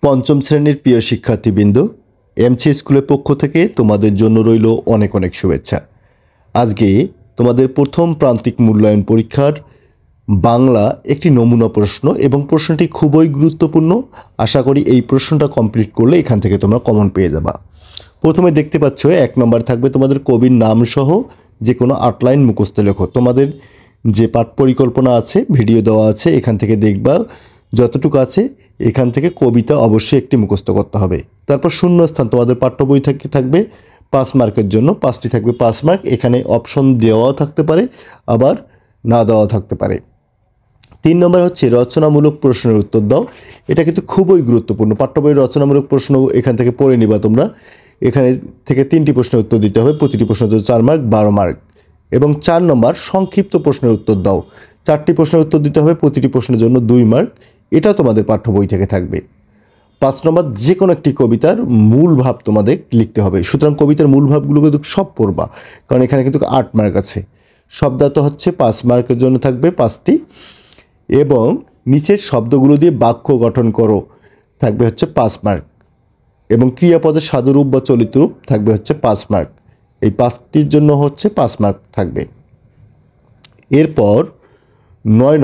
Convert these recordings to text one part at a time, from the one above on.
পঞ্চম শ্রেণীর প্রিয় শিক্ষার্থীবৃন্দ, এমসি স্কুলের পক্ষ থেকে তোমাদের জন্য রইল অনেক অনেক শুভেচ্ছা। আজকে তোমাদের প্রথম প্রান্তিক মূল্যায়ন পরীক্ষার বাংলা একটি নমুনা প্রশ্ন এবং প্রশ্নটি খুবই গুরুত্বপূর্ণ। আশা করি এই প্রশ্নটা কমপ্লিট করলে এখান থেকে তোমরা কমন পেয়ে যাবা। প্রথমে দেখতে পাচ্ছ 1 নম্বর থাকবে তোমাদের কবির নাম সহ যে কোনো 8 লাইন মুখস্থ লেখো। তোমাদের যে পাঠ পরিকল্পনা আছে, ভিডিও দেওয়া আছে, এখান থেকে দেখবা যতটুকু আছে এখান থেকে কবিতা অবশ্যই একটি মুখস্থ করতে হবে। তারপর শূন্যস্থান তোমাদের পাঠ্য বই থাকবে 5 মার্কের জন্য, 5টি থাকবে 5 মার্ক। এখানে অপশন দেওয়াও থাকতে পারে, আবার না দেওয়াও থাকতে পারে। 3 নম্বর হচ্ছে রচনামূলক প্রশ্নের উত্তর দাও। এটা কিন্তু খুবই গুরুত্বপূর্ণ। পাঠ্য বইয়ের রচনামূলক প্রশ্ন এখান থেকে পড়ে নিবা তোমরা। এখানে থেকে 3টি প্রশ্নের উত্তর দিতে হবে, প্রতিটি প্রশ্নের জন্য 4 মার্ক, 12 মার্ক। এবং 4 নম্বর সংক্ষিপ্ত প্রশ্নের উত্তর দাও। 4টি প্রশ্নের উত্তর দিতে হবে, প্রতিটি প্রশ্নের জন্য 2 মার্ক। এটা তোমাদের পাঠ্য বই থেকে থাকবে। 5 নম্বর যে কোনো একটি কবিতার মূল ভাব তোমাদের লিখতে হবে। সুতরাং কবিতার মূল ভাবগুলো কিন্তু সব পড়বা, কারণ এখানে কিন্তু 8 মার্ক আছে। শব্দার্থ হচ্ছে 5 মার্কের জন্য থাকবে 5টি, এবং নিচের শব্দগুলো দিয়ে বাক্য গঠন করো থাকবে হচ্ছে 5 মার্ক, এবং ক্রিয়াপদের সাধুরূপ বা চলিত রূপ থাকবে হচ্ছে 5 মার্ক। এই 5টির জন্য হচ্ছে 5 মার্ক থাকবে। এরপর 9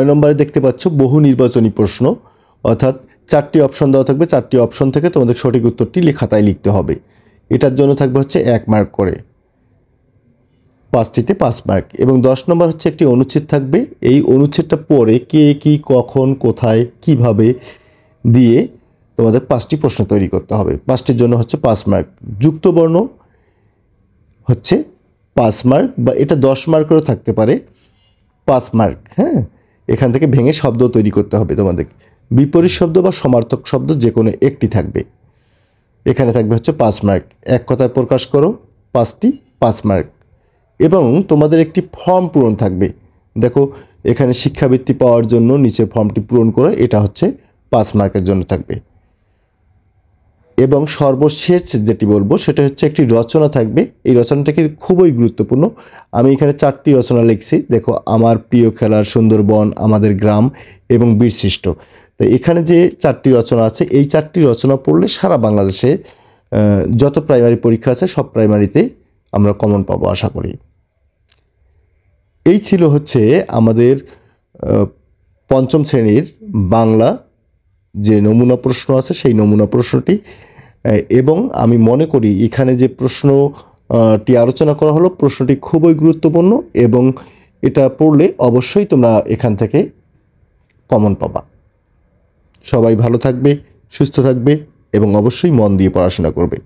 নম্বরে দেখতে পাচ্ছ বহু নির্বাচনী প্রশ্ন, অর্থাৎ 4টি অপশন দেওয়া থাকবে। 4টি অপশন থেকে তোমাদের সঠিক উত্তরটি খাতায় লিখতে হবে। এটার জন্য থাকবে হচ্ছে 1 মার্ক করে, 5টিতে 5 মার্ক। এবং 10 নম্বর হচ্ছে একটি অনুচ্ছেদ থাকবে। এই অনুচ্ছেদটা পড়ে কে কি কখন কোথায় কিভাবে দিয়ে তোমাদের 5টি প্রশ্ন তৈরি করতে হবে। 5টির জন্য হচ্ছে 5 মার্ক। যুক্তবর্ণ হচ্ছে 5 মার্ক, বা এটা 10 মার্কেরও থাকতে পারে, 5 মার্ক। হ্যাঁ, এখান থেকে ভেঙে শব্দ তৈরি করতে হবে তোমাদের। বিপরীত শব্দ বা সমার্থক শব্দ যে কোনো একটি থাকবে। এখানে থাকবে হচ্ছে 5 মার্ক। এক কথায় প্রকাশ করো, 5টি 5 মার্ক। এবং তোমাদের একটি ফর্ম পূরণ থাকবে। দেখো এখানে শিক্ষাবৃত্তি পাওয়ার জন্য নিচে ফর্মটি পূরণ করে, এটা হচ্ছে 5 মার্কের জন্য থাকবে। এবং সর্বশেষ যেটি বলবো সেটা হচ্ছে একটি রচনা থাকবে। এই রচনাটা কি খুবই গুরুত্বপূর্ণ। আমি এখানে 4টি রচনা লিখছি। দেখো, আমার প্রিয় খেলার সুন্দরবন, আমাদের গ্রাম এবং বীরশ্রেষ্ঠ। তো এখানে যে 4টি রচনা আছে, এই 4টি রচনা পড়লে সারা বাংলাদেশে যত প্রাইমারি পরীক্ষা আছে সব প্রাইমারিতে আমরা কমন পাবো আশা করি। এই ছিল হচ্ছে আমাদের 5ম শ্রেণীর বাংলা যে নমুনা প্রশ্ন আছে সেই নমুনা প্রশ্নটি। এবং আমি মনে করি এখানে যে প্রশ্নটি আলোচনা করা হলো, প্রশ্নটি খুবই গুরুত্বপূর্ণ, এবং এটা পড়লে অবশ্যই তোমরা এখান থেকে কমন পাবা। সবাই ভালো থাকবে, সুস্থ থাকবে এবং অবশ্যই মন দিয়ে পড়াশোনা করবে।